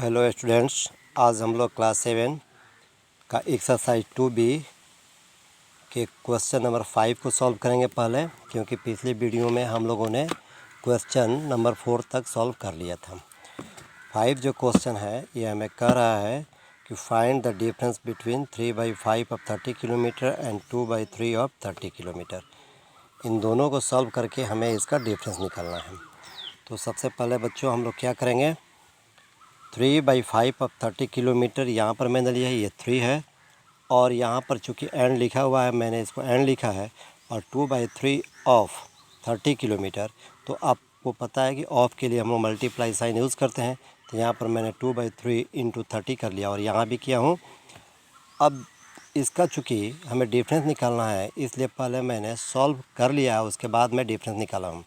Hello students, आज हम लोग क्लास 7 का एक्सरसाइज 2B के क्वेश्चन नंबर 5 को सॉल्व करेंगे पहले, क्योंकि पिछली वीडियो में हम लोगों ने क्वेश्चन नंबर 4 तक सॉल्व कर लिया था। 5 जो क्वेश्चन है ये हमें कह रहा है कि find the difference between 3/5 of 30 kilometre and 2/3 of 30 kilometre. इन दोनों को सॉल्व करके हमें इसका डिफरेंस निकालना है। तो सबसे पहले बच्चों हम लोग क्या करेंगे, 3/5 ऑफ 30 किलोमीटर यहाँ पर मैंने लिया है, ये 3 है, और यहाँ पर चूँकि एंड लिखा हुआ है मैंने इसको एंड लिखा है, और 2/3 ऑफ 30 किलोमीटर। तो आपको पता है कि ऑफ के लिए हम लोग मल्टीप्लाई साइन यूज़ करते हैं, तो यहाँ पर मैंने 2/3 इंटू 30 कर लिया और यहाँ भी किया हूँ। अब इसका चूँकि हमें डिफरेंस निकालना है, इसलिए पहले मैंने सॉल्व कर लिया है, उसके बाद मैं डिफरेंस निकाला हूँ।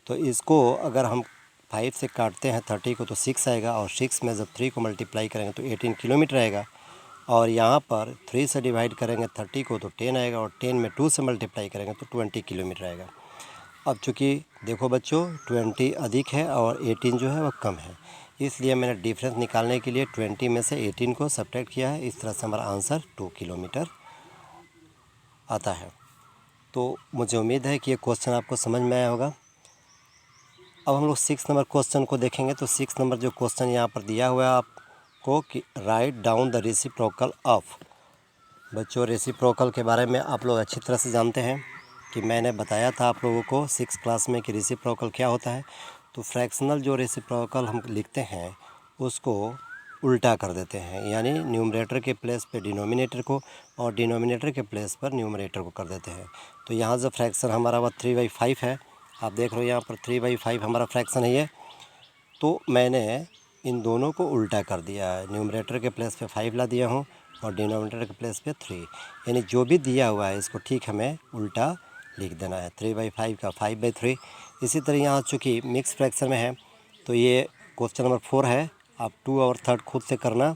तो इसको अगर हम 5 से काटते हैं 30 को तो 6 आएगा, और 6 में जब 3 को मल्टीप्लाई करेंगे तो 18 किलोमीटर आएगा, और यहाँ पर 3 से डिवाइड करेंगे 30 को तो 10 आएगा, और 10 में 2 से मल्टीप्लाई करेंगे तो 20 किलोमीटर आएगा। अब चूँकि देखो बच्चों 20 अधिक है और 18 जो है वह कम है, इसलिए मैंने डिफरेंस निकालने के लिए 20 में से 18 को सब्ट्रैक्ट किया है। इस तरह से हमारा आंसर 2 किलोमीटर आता है। तो मुझे उम्मीद है कि ये क्वेश्चन आपको समझ में आया होगा। अब हम लोग 6 नंबर क्वेश्चन को देखेंगे। तो 6 नंबर जो क्वेश्चन यहाँ पर दिया हुआ है आपको कि write down the reciprocal of. बच्चों रेसिप्रोकल के बारे में आप लोग अच्छी तरह से जानते हैं कि मैंने बताया था आप लोगों को 6 क्लास में कि रेसिप्रोकल क्या होता है। तो फ्रैक्शनल जो रेसिप्रोकल हम लिखते हैं उसको उल्टा कर देते हैं, यानी न्यूमरेटर के प्लेस पे डिनोमिनेटर को और डिनोमिनेटर के प्लेस पर न्यूमरेटर को कर देते हैं। तो यहाँ जो फ्रैक्शन हमारा वह 3/5 है, आप देख रहे हो यहाँ पर 3/5 हमारा फ्रैक्शन है ये। तो मैंने इन दोनों को उल्टा कर दिया है, न्यूमरेटर के प्लेस पे 5 ला दिया हूँ और डिनोमिनेटर के प्लेस पे 3, यानी जो भी दिया हुआ है इसको ठीक हमें उल्टा लिख देना है, 3/5 का 5/3। इसी तरह यहाँ चूँकि मिक्स फ्रैक्शन में है तो ये क्वेश्चन नंबर 4 है, आप 2 और 3 खुद से करना।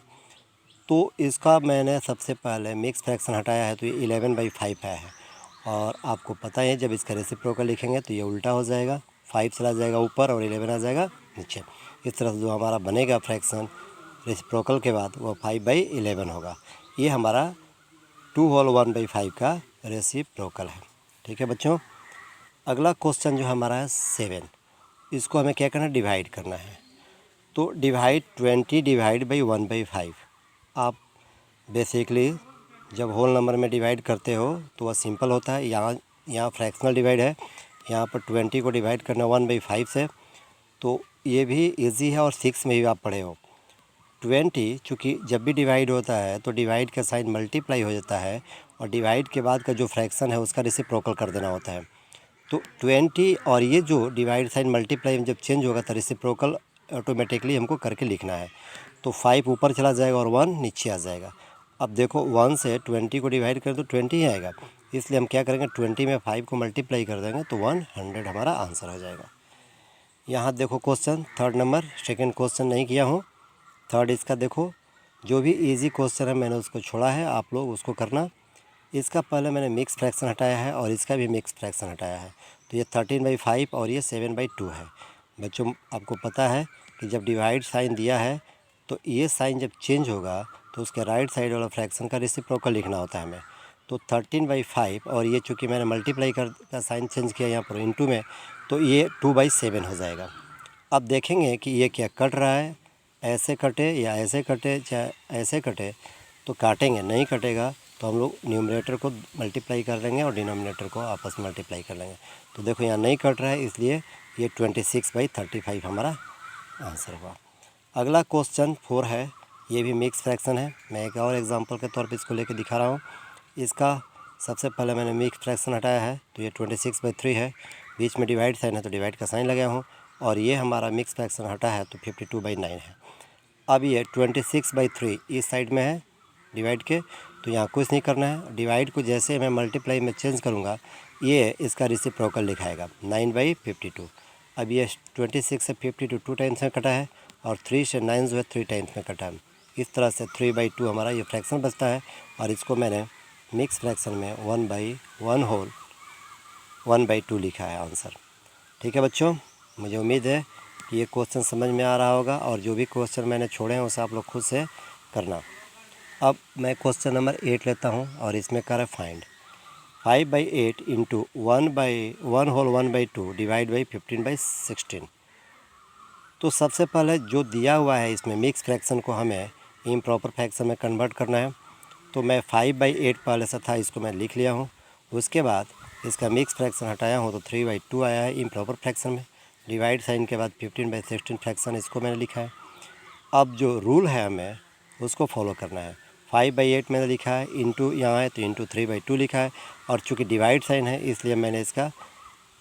तो इसका मैंने सबसे पहले मिक्स फ्रैक्शन हटाया है तो ये 11/5 आया है, और आपको पता है जब इसका रेसिप्रोकल लिखेंगे तो ये उल्टा हो जाएगा, 5 चला जाएगा ऊपर और 11 आ जाएगा नीचे। इस तरह से जो हमारा बनेगा फ्रैक्शन रेसिप्रोकल के बाद वो 5/11 होगा। ये हमारा 2 होल 1/5 का रेसिप्रोकल है। ठीक है बच्चों, अगला क्वेश्चन जो हमारा है 7, इसको हमें क्या करना है, डिवाइड करना है। तो डिवाइड 20 डिवाइड बाई 1/5। आप बेसिकली जब होल नंबर में डिवाइड करते हो तो वह सिंपल होता है। यहाँ फ्रैक्शनल डिवाइड है, यहाँ पर 20 को डिवाइड करना 1/5 से, तो ये भी इजी है और 6 में भी आप पढ़े हो। 20 चूँकि जब भी डिवाइड होता है तो डिवाइड का साइन मल्टीप्लाई हो जाता है, और डिवाइड के बाद का जो फ्रैक्शन है उसका रेसिप्रोकल कर देना होता है। तो 20 और ये जो डिवाइड साइन मल्टीप्लाई में जब चेंज होगा तो रेसिप्रोकल ऑटोमेटिकली हमको करके लिखना है। तो 5 ऊपर चला जाएगा और 1 नीचे आ जाएगा। अब देखो 1 से 20 को डिवाइड करें तो 20 ही आएगा, इसलिए हम क्या करेंगे 20 में 5 को मल्टीप्लाई कर देंगे तो 100 हमारा आंसर हो जाएगा। यहाँ देखो question 3rd number, second question नहीं किया हूँ, 3rd इसका देखो। जो भी इजी क्वेश्चन है मैंने उसको छोड़ा है, आप लोग उसको करना। इसका पहले मैंने मिक्स फ्रैक्शन हटाया है और इसका भी मिक्स फ्रैक्शन हटाया है, तो ये 13/5 और ये 7/2 है। बच्चों आपको पता है कि जब डिवाइड साइन दिया है तो ये साइन जब चेंज होगा तो उसके राइट साइड वाला फ्रैक्शन का रेसिप्रोकल लिखना होता है हमें। तो 13/5 और ये चूँकि मैंने मल्टीप्लाई कर का साइन चेंज किया यहाँ पर इंटू में, तो ये 2/7 हो जाएगा। अब देखेंगे कि ये क्या कट रहा है, ऐसे कटे या ऐसे कटे, चाहे ऐसे कटे, तो काटेंगे, नहीं कटेगा तो हम लोग न्यूमरेटर को मल्टीप्लाई कर लेंगे और डिनोमिनेटर को आपस में मल्टीप्लाई कर लेंगे। तो देखो यहाँ नहीं कट रहा है, इसलिए ये 26/35 हमारा आंसर हुआ। अगला क्वेश्चन 4 है, ये भी मिक्स फ्रैक्शन है। मैं एक और एग्जांपल के तौर पे इसको लेके दिखा रहा हूँ। इसका सबसे पहले मैंने मिक्स फ्रैक्शन हटाया है, तो ये 26/3 है, बीच में डिवाइड साइन है तो डिवाइड का साइन लगाया हूँ, और ये हमारा मिक्स फ्रैक्शन हटा है तो 52/9 है। अब ये 26/3 इस साइड में है डिवाइड के, तो यहाँ कुछ नहीं करना है। डिवाइड को जैसे मैं मल्टीप्लाई में चेंज करूँगा ये इसका रेसिप्रोकल लिखाएगा 9/52। अब ये 26 से 52 2 टाइम्स में कटा है, और 3 से 9 जो है 3 टाइम्स में कटा है। इस तरह से 3/2 हमारा ये फ्रैक्शन बचता है, और इसको मैंने मिक्स फ्रैक्शन में 1/1 होल 1/2 लिखा है आंसर। ठीक है बच्चों, मुझे उम्मीद है कि ये क्वेश्चन समझ में आ रहा होगा, और जो भी क्वेश्चन मैंने छोड़े हैं उसे आप लोग खुद से करना। अब मैं क्वेश्चन नंबर 8 लेता हूँ और इसमें कर फाइंड 5/8 इंटू 1/1 डिवाइड बाई 15/16। तो सबसे पहले जो दिया हुआ है इसमें मिक्स फ्रैक्शन को हमें इम्प्रॉपर फ्रैक्शन में कन्वर्ट करना है। तो मैं 5/8 पहले से था, इसको मैं लिख लिया हूँ। उसके बाद इसका मिक्स फ्रैक्शन हटाया हूँ तो 3/2 आया है इम्प्रॉपर फ्रैक्शन में। डिवाइड साइन के बाद 15/16 फ्रैक्शन इसको मैंने लिखा है। अब जो रूल है हमें उसको फॉलो करना है। 5/8 मैंने लिखा है, इंटू यहाँ है तो इंटू 3/2 लिखा है, और चूँकि डिवाइड साइन है इसलिए मैंने इसका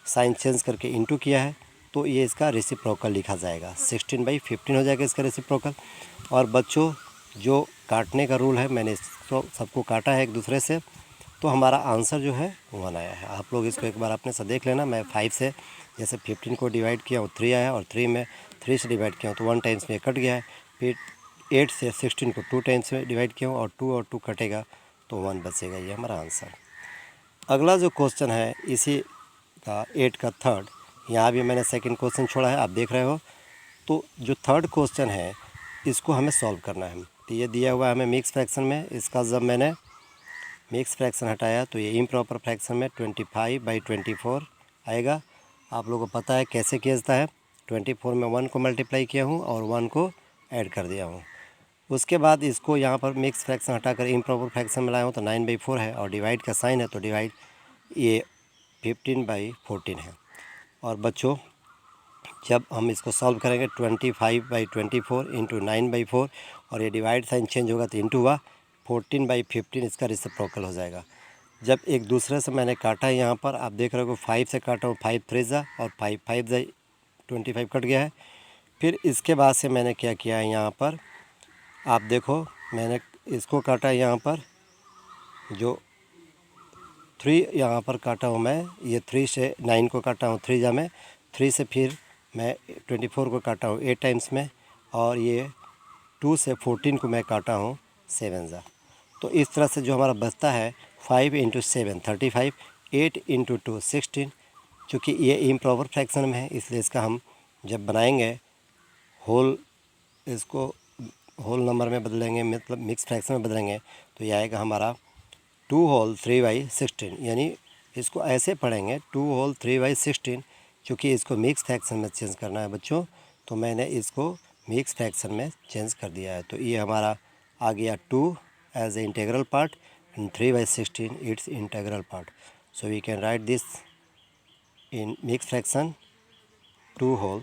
साइन चेंज करके इंटू किया है, तो ये इसका रेसिप्रोकल लिखा जाएगा। 16/15 हो जाएगा इसका रेसिप्रोकल। और बच्चों, जो काटने का रूल है मैंने इसको सबको काटा है एक दूसरे से, तो हमारा आंसर जो है 1 आया है। आप लोग इसको एक बार अपने से देख लेना। मैं 5 से जैसे 15 को डिवाइड किया हूँ 3 आया, और 3 में 3 से डिवाइड किया हूँ तो 1 टाइम्स में कट गया है। फिर 8 से 16 को 2 टाइम्स में डिवाइड किया हूँ और 2 कटेगा तो 1 बचेगा। ये हमारा आंसर। अगला जो क्वेश्चन है इसी का 8 का थर्ड, यहाँ भी मैंने सेकंड क्वेश्चन छोड़ा है, आप देख रहे हो। तो जो थर्ड क्वेश्चन है इसको हमें सॉल्व करना है। तो ये दिया हुआ है हमें मिक्स फ्रैक्शन में। इसका जब मैंने मिक्स फ्रैक्शन हटाया तो ये इम्प्रॉपर फ्रैक्शन में 25/24 आएगा। आप लोगों को पता है कैसे किया जाता है। 24 में 1 को मल्टीप्लाई किया हूँ और 1 को ऐड कर दिया हूँ। उसके बाद इसको यहाँ पर मिक्स फ्रैक्शन हटाकर इम्प्रॉपर फ्रैक्शन में लाया हूँ तो 9/4 है, और डिवाइड का साइन है तो डिवाइड ये 15/14 है। और बच्चों, जब हम इसको सॉल्व करेंगे 25/24 इंटू 9/4, और ये डिवाइड साइन चेंज होगा तो इंटू हुआ 14/15 इसका रेसिप्रोकल हो जाएगा। जब एक दूसरे से मैंने काटा है, यहाँ पर आप देख रहे हो 5 से काटा हूँ, 5 3 जा और 5 5 जा 25 कट गया है। फिर इसके बाद से मैंने क्या किया है, यहाँ पर आप देखो मैंने इसको काटा है, यहाँ पर जो 3 यहाँ पर काटा हूँ मैं, ये 3 से 9 को काटा हूँ 3 जा में, 3 से फिर मैं 24 को काटा हूँ 8 टाइम्स में, और ये 2 से 14 को मैं काटा हूँ 7 जा। तो इस तरह से जो हमारा बचता है 5 × 7 35, 8 × 2 16। चूँकि ये इम्प्रॉपर फ्रैक्शन में है इसलिए इसका हम जब बनाएंगे होल, इसको होल नंबर में बदलेंगे, मतलब मिक्स फ्रैक्शन में बदलेंगे, तो ये आएगा हमारा 2 होल 3/16। यानी इसको ऐसे पढ़ेंगे 2 होल 3/16, क्योंकि इसको मिक्स फ्रैक्शन में चेंज करना है बच्चों, तो मैंने इसको मिक्स फ्रैक्शन में चेंज कर दिया है। तो ये हमारा आ गया 2 as a integral part and 3/16 it's integral part. So we can write this in mix fraction 2 whole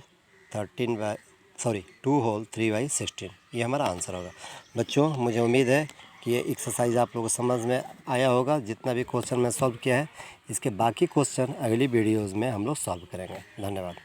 3/16। ये हमारा आंसर होगा। बच्चों, मुझे उम्मीद है कि ये एक्सरसाइज आप लोगों को समझ में आया होगा। जितना भी क्वेश्चन मैं सॉल्व किया है, इसके बाकी क्वेश्चन अगली वीडियोज़ में हम लोग सॉल्व करेंगे। धन्यवाद।